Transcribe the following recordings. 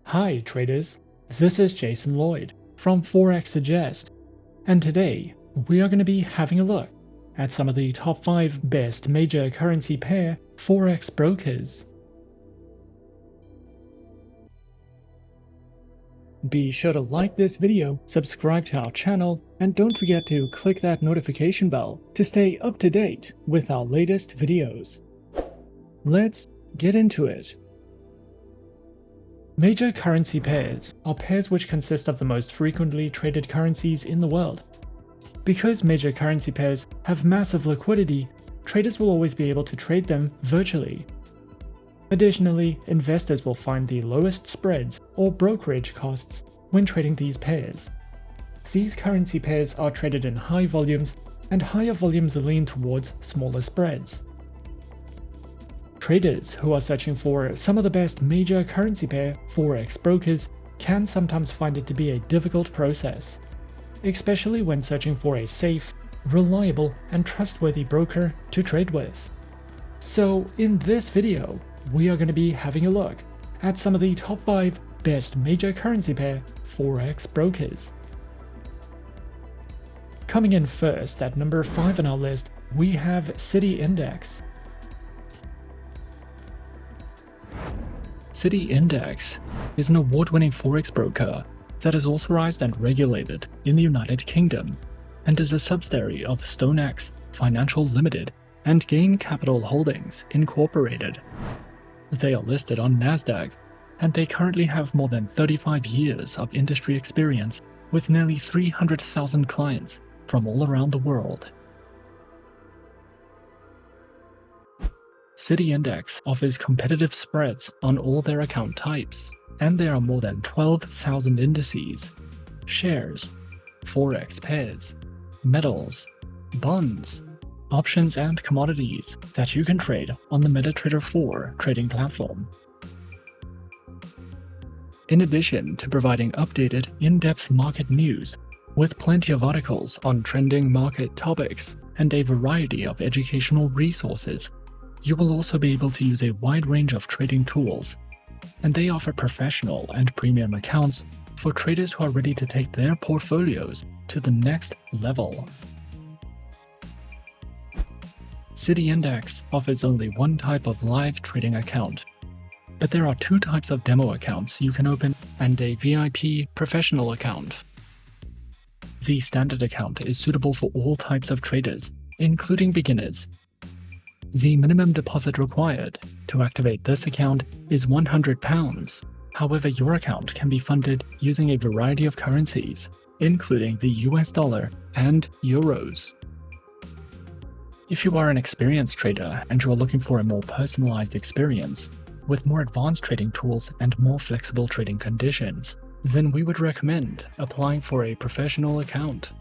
Hi traders, this is Jason Lloyd from Forexsuggest, and today we are going to be having a look at some of the top 5 best major currency pair Forex brokers. Be sure to like this video, subscribe to our channel, and don't forget to click that notification bell to stay up to date with our latest videos. Let's get into it. Major currency pairs are pairs which consist of the most frequently traded currencies in the world. Because major currency pairs have massive liquidity, traders will always be able to trade them virtually. Additionally, investors will find the lowest spreads or brokerage costs when trading these pairs. These currency pairs are traded in high volumes, and higher volumes lean towards smaller spreads. Traders who are searching for some of the best major currency pair Forex brokers can sometimes find it to be a difficult process, especially when searching for a safe, reliable, and trustworthy broker to trade with. So in this video, we are going to be having a look at some of the top 5 best major currency pair Forex brokers. Coming in first at number 5 on our list, we have Citi Index. Citi Index is an award-winning Forex broker that is authorized and regulated in the United Kingdom and is a subsidiary of StoneX Financial Ltd and Gain Capital Holdings Incorporated. They are listed on NASDAQ, and they currently have more than 35 years of industry experience with nearly 300,000 clients from all around the world. Citi Index offers competitive spreads on all their account types, and there are more than 12,000 indices, shares, Forex pairs, metals, bonds, options, and commodities that you can trade on the MetaTrader 4 trading platform. In addition to providing updated, in-depth market news with plenty of articles on trending market topics and a variety of educational resources, you will also be able to use a wide range of trading tools, and they offer professional and premium accounts for traders who are ready to take their portfolios to the next level. Citi Index offers only one type of live trading account, but there are 2 types of demo accounts you can open and a VIP professional account. The standard account is suitable for all types of traders, including beginners. The minimum deposit required to activate this account is £100. However, your account can be funded using a variety of currencies, including the US dollar and euros. If you are an experienced trader and you are looking for a more personalized experience, with more advanced trading tools and more flexible trading conditions, then we would recommend applying for a professional account.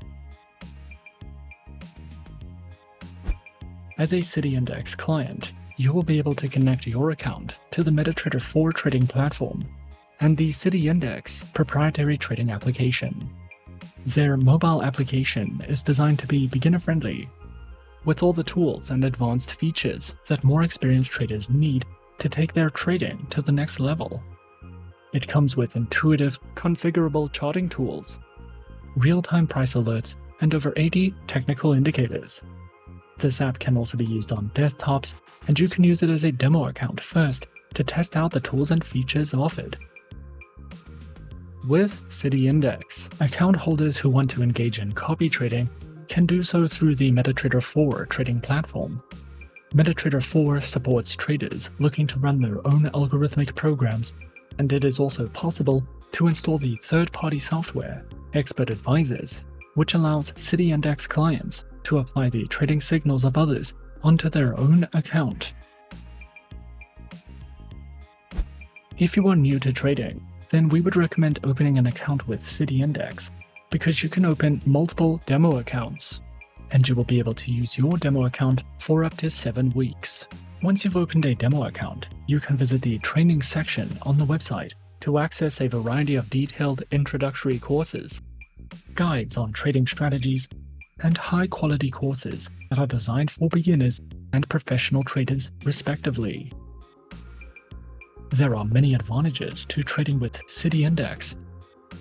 As a Citi Index client, you will be able to connect your account to the MetaTrader 4 trading platform and the Citi Index proprietary trading application. Their mobile application is designed to be beginner-friendly, with all the tools and advanced features that more experienced traders need to take their trading to the next level. It comes with intuitive, configurable charting tools, real-time price alerts, and over 80 technical indicators. This app can also be used on desktops, and you can use it as a demo account first to test out the tools and features offered. With Citi Index, account holders who want to engage in copy trading can do so through the MetaTrader 4 trading platform. MetaTrader 4 supports traders looking to run their own algorithmic programs, and it is also possible to install the third-party software, Expert Advisors, which allows Citi Index clients to apply the trading signals of others onto their own account. If you are new to trading, then we would recommend opening an account with Citi Index, because you can open multiple demo accounts, and you will be able to use your demo account for up to 7 weeks. Once you've opened a demo account, you can visit the training section on the website to access a variety of detailed introductory courses, guides on trading strategies, and high-quality courses that are designed for beginners and professional traders, respectively. There are many advantages to trading with City Index,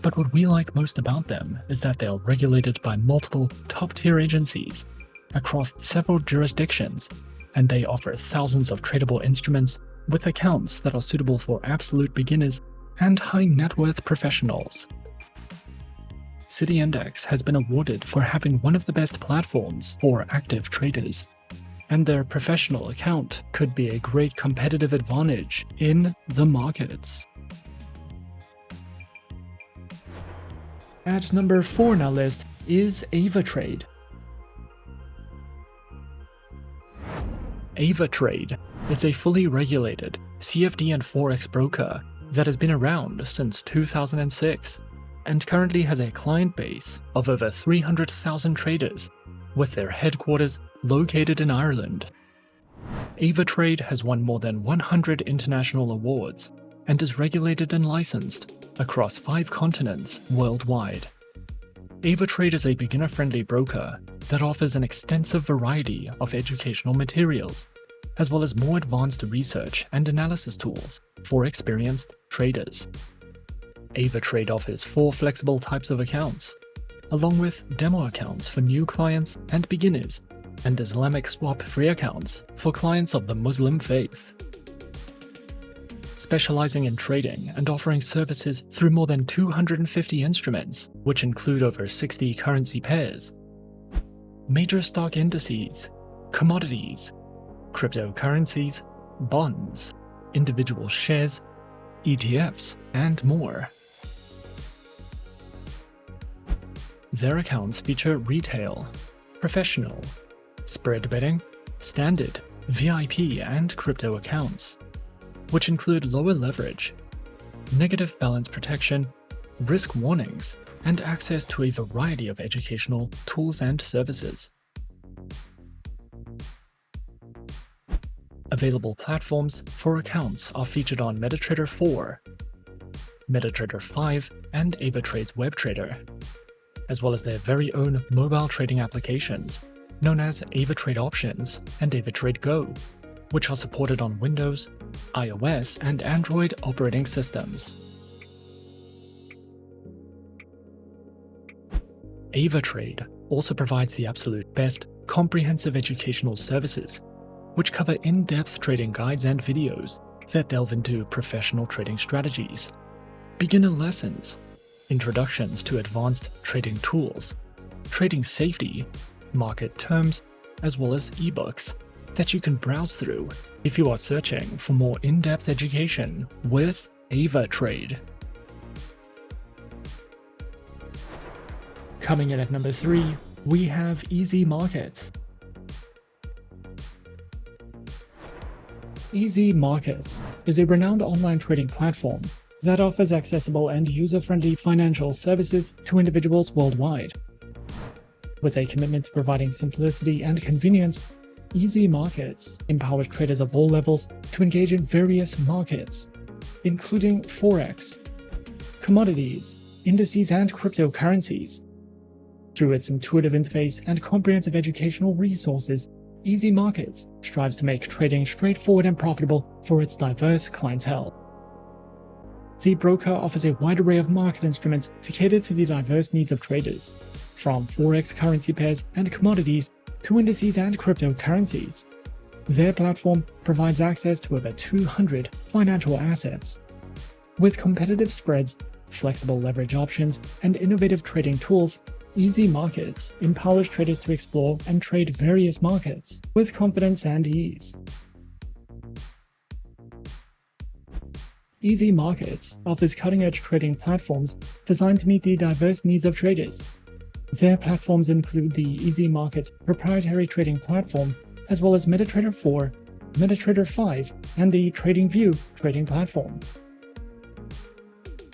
but what we like most about them is that they are regulated by multiple top-tier agencies across several jurisdictions, and they offer thousands of tradable instruments with accounts that are suitable for absolute beginners and high-net-worth professionals. City Index has been awarded for having one of the best platforms for active traders, and their professional account could be a great competitive advantage in the markets. At number 4 on our list is Avatrade. Avatrade is a fully regulated CFD and Forex broker that has been around since 2006 and currently has a client base of over 300,000 traders, with their headquarters located in Ireland. Avatrade has won more than 100 international awards and is regulated and licensed across 5 continents worldwide. Avatrade is a beginner-friendly broker that offers an extensive variety of educational materials, as well as more advanced research and analysis tools for experienced traders. Avatrade offers 4 flexible types of accounts, along with demo accounts for new clients and beginners, and Islamic swap-free accounts for clients of the Muslim faith. Specializing in trading and offering services through more than 250 instruments, which include over 60 currency pairs, major stock indices, commodities, cryptocurrencies, bonds, individual shares, ETFs, and more. Their accounts feature retail, professional, spread betting, standard, VIP, and crypto accounts, which include lower leverage, negative balance protection, risk warnings, and access to a variety of educational tools and services. Available platforms for accounts are featured on MetaTrader 4, MetaTrader 5, and Avatrade's WebTrader, as well as their very own mobile trading applications, known as Avatrade Options and Avatrade Go, which are supported on Windows, iOS, and Android operating systems. Avatrade also provides the absolute best comprehensive educational services, which cover in-depth trading guides and videos that delve into professional trading strategies, beginner lessons, introductions to advanced trading tools, trading safety, market terms, as well as ebooks that you can browse through if you are searching for more in-depth education with Avatrade. Coming in at number 3, we have Easy Markets. Easy Markets is a renowned online trading platform that offers accessible and user-friendly financial services to individuals worldwide. With a commitment to providing simplicity and convenience, Easy Markets empowers traders of all levels to engage in various markets, including Forex, Commodities, Indices, and cryptocurrencies. Through its intuitive interface and comprehensive educational resources, Easy Markets strives to make trading straightforward and profitable for its diverse clientele. The broker offers a wide array of market instruments to cater to the diverse needs of traders, from Forex currency pairs and commodities to indices and cryptocurrencies. Their platform provides access to over 200 financial assets. With competitive spreads, flexible leverage options, and innovative trading tools, Easy Markets empowers traders to explore and trade various markets with confidence and ease. Easy Markets offers cutting-edge trading platforms designed to meet the diverse needs of traders. Their platforms include the Easy Markets proprietary trading platform, as well as MetaTrader 4, MetaTrader 5, and the TradingView trading platform.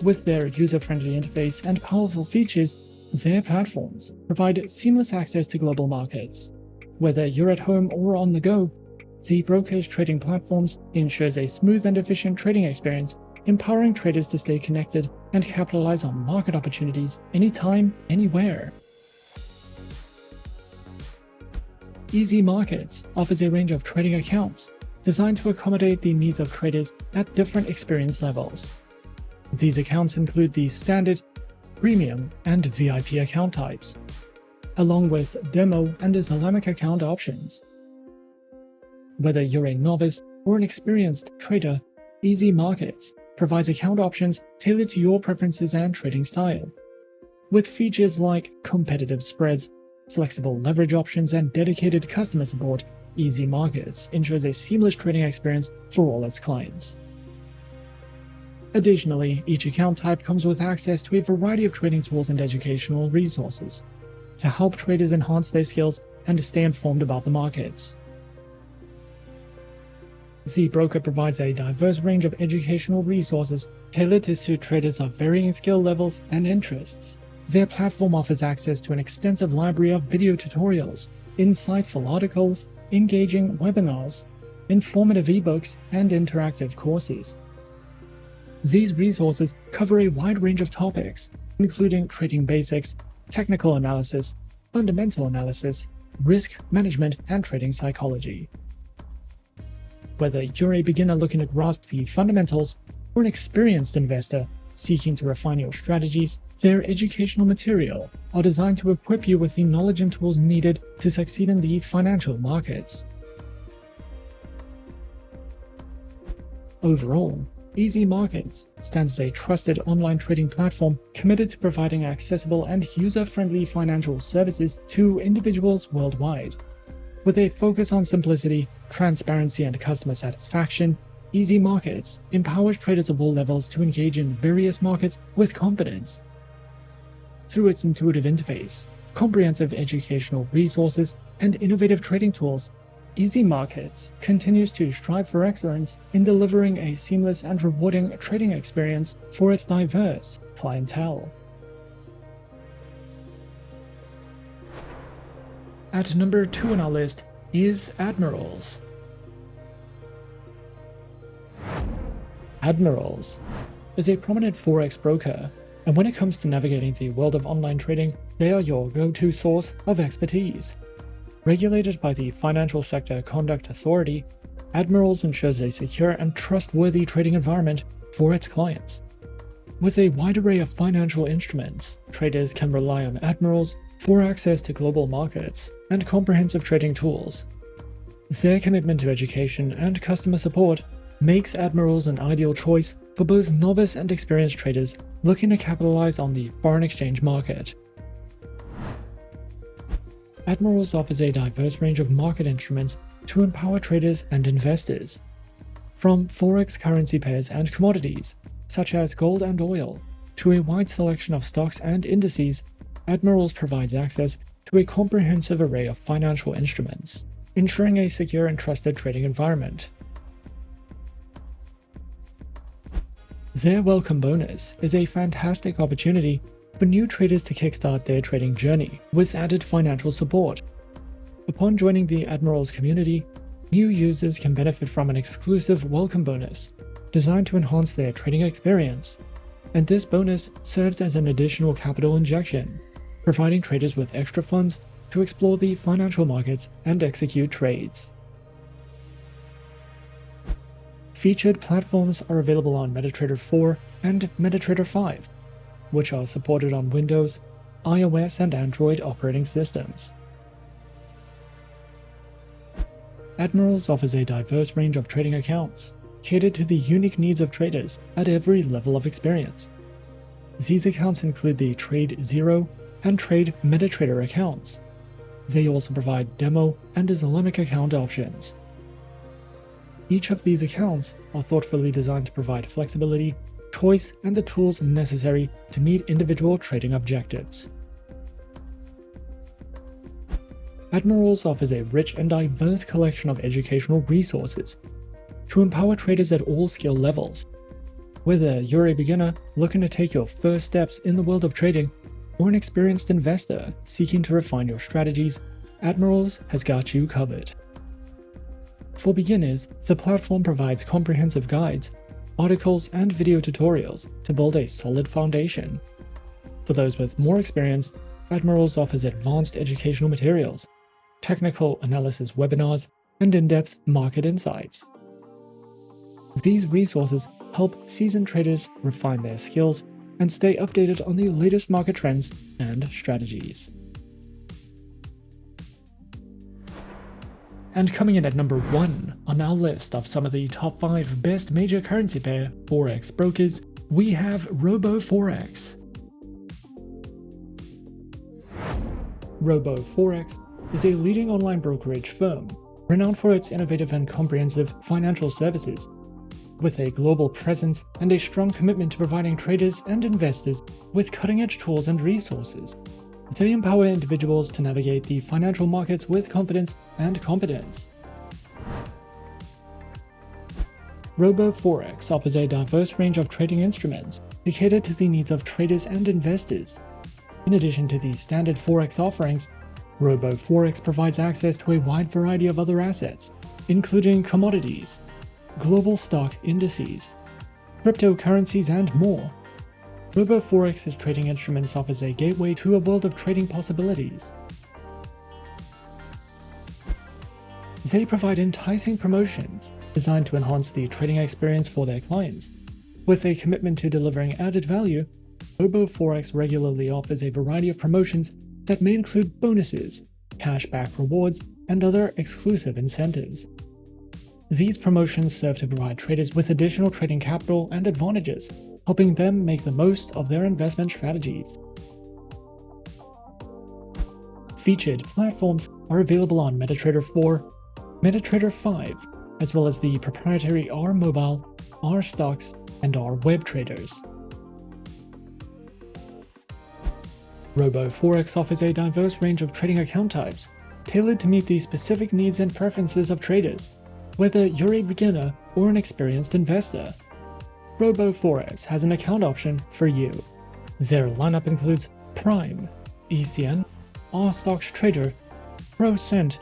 With their user-friendly interface and powerful features, their platforms provide seamless access to global markets. Whether you're at home or on the go, the broker's trading platforms ensures a smooth and efficient trading experience, empowering traders to stay connected and capitalize on market opportunities anytime, anywhere. Easy Markets offers a range of trading accounts, designed to accommodate the needs of traders at different experience levels. These accounts include the standard, premium, and VIP account types, along with demo and Islamic account options. Whether you're a novice or an experienced trader, Easy Markets provides account options tailored to your preferences and trading style. With features like competitive spreads, flexible leverage options, and dedicated customer support, Easy Markets ensures a seamless trading experience for all its clients. Additionally, each account type comes with access to a variety of trading tools and educational resources to help traders enhance their skills and stay informed about the markets. The broker provides a diverse range of educational resources tailored to suit traders of varying skill levels and interests. Their platform offers access to an extensive library of video tutorials, insightful articles, engaging webinars, informative ebooks, and interactive courses. These resources cover a wide range of topics, including trading basics, technical analysis, fundamental analysis, risk management, and trading psychology. Whether you're a beginner looking to grasp the fundamentals or an experienced investor seeking to refine your strategies, their educational material are designed to equip you with the knowledge and tools needed to succeed in the financial markets. Overall, Easy Markets stands as a trusted online trading platform committed to providing accessible and user-friendly financial services to individuals worldwide. With a focus on simplicity, transparency, and customer satisfaction, Easy Markets empowers traders of all levels to engage in various markets with confidence. Through its intuitive interface, comprehensive educational resources, and innovative trading tools, Easy Markets continues to strive for excellence in delivering a seamless and rewarding trading experience for its diverse clientele. At number 2 on our list is Admirals. Admirals is a prominent Forex broker, and when it comes to navigating the world of online trading, they are your go-to source of expertise. Regulated by the Financial Sector Conduct Authority, Admirals ensures a secure and trustworthy trading environment for its clients. With a wide array of financial instruments, traders can rely on Admirals for access to global markets and comprehensive trading tools. Their commitment to education and customer support makes Admirals an ideal choice for both novice and experienced traders looking to capitalize on the foreign exchange market. Admirals offers a diverse range of market instruments to empower traders and investors. From Forex currency pairs and commodities, such as gold and oil, to a wide selection of stocks and indices, Admirals provides access to a comprehensive array of financial instruments, ensuring a secure and trusted trading environment. Their welcome bonus is a fantastic opportunity for new traders to kickstart their trading journey with added financial support. Upon joining the Admirals community, new users can benefit from an exclusive welcome bonus designed to enhance their trading experience, and this bonus serves as an additional capital injection, providing traders with extra funds to explore the financial markets and execute trades. Featured platforms are available on MetaTrader 4 and MetaTrader 5, which are supported on Windows, iOS, and Android operating systems. Admirals offers a diverse range of trading accounts, catered to the unique needs of traders at every level of experience. These accounts include the Trade 0 and Trade MetaTrader accounts. They also provide demo and Islamic account options. Each of these accounts are thoughtfully designed to provide flexibility, choice, and the tools necessary to meet individual trading objectives. Admirals offers a rich and diverse collection of educational resources to empower traders at all skill levels. Whether you're a beginner looking to take your first steps in the world of trading, or an experienced investor seeking to refine your strategies, Admirals has got you covered. For beginners, the platform provides comprehensive guides, articles, and video tutorials to build a solid foundation. For those with more experience, Admirals offers advanced educational materials, technical analysis webinars, and in-depth market insights. These resources help seasoned traders refine their skills and stay updated on the latest market trends and strategies. And coming in at number 1 on our list of some of the top 5 best major currency pair Forex brokers, we have RoboForex. RoboForex is a leading online brokerage firm renowned for its innovative and comprehensive financial services. With a global presence and a strong commitment to providing traders and investors with cutting-edge tools and resources, they empower individuals to navigate the financial markets with confidence and competence. RoboForex offers a diverse range of trading instruments to cater to the needs of traders and investors. In addition to the standard Forex offerings, RoboForex provides access to a wide variety of other assets, including commodities, global stock indices, cryptocurrencies, and more. RoboForex's trading instruments offers a gateway to a world of trading possibilities. They provide enticing promotions designed to enhance the trading experience for their clients. With a commitment to delivering added value, RoboForex regularly offers a variety of promotions that may include bonuses, cashback rewards, and other exclusive incentives. These promotions serve to provide traders with additional trading capital and advantages, helping them make the most of their investment strategies. Featured platforms are available on MetaTrader 4, MetaTrader 5, as well as the proprietary R Mobile, R Stocks, and R Web traders. RoboForex offers a diverse range of trading account types, tailored to meet the specific needs and preferences of traders, whether you're a beginner or an experienced investor. RoboForex has an account option for you. Their lineup includes Prime, ECN, R Stocks Trader, Pro Cent,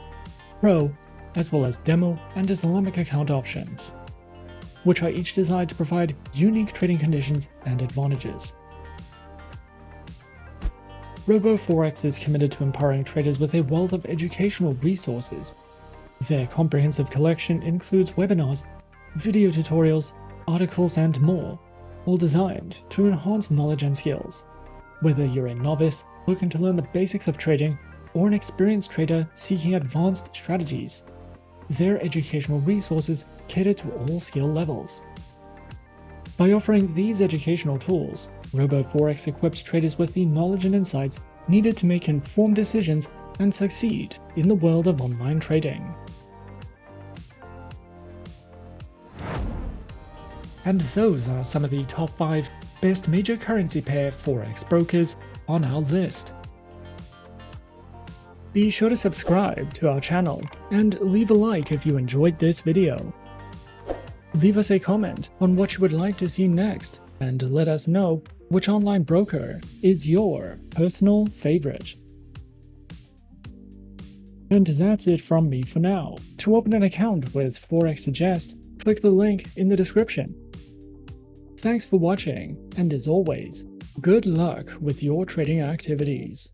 Pro, as well as Demo and Islamic account options, which are each designed to provide unique trading conditions and advantages. RoboForex is committed to empowering traders with a wealth of educational resources. Their comprehensive collection includes webinars, video tutorials, articles, and more, all designed to enhance knowledge and skills. Whether you're a novice looking to learn the basics of trading or an experienced trader seeking advanced strategies, their educational resources cater to all skill levels. By offering these educational tools, RoboForex equips traders with the knowledge and insights needed to make informed decisions and succeed in the world of online trading. And those are some of the top 5 best major currency pair Forex brokers on our list. Be sure to subscribe to our channel and leave a like if you enjoyed this video. Leave us a comment on what you would like to see next, and let us know which online broker is your personal favorite. And that's it from me for now. To open an account with Forexsuggest, click the link in the description. Thanks for watching, and as always, good luck with your trading activities.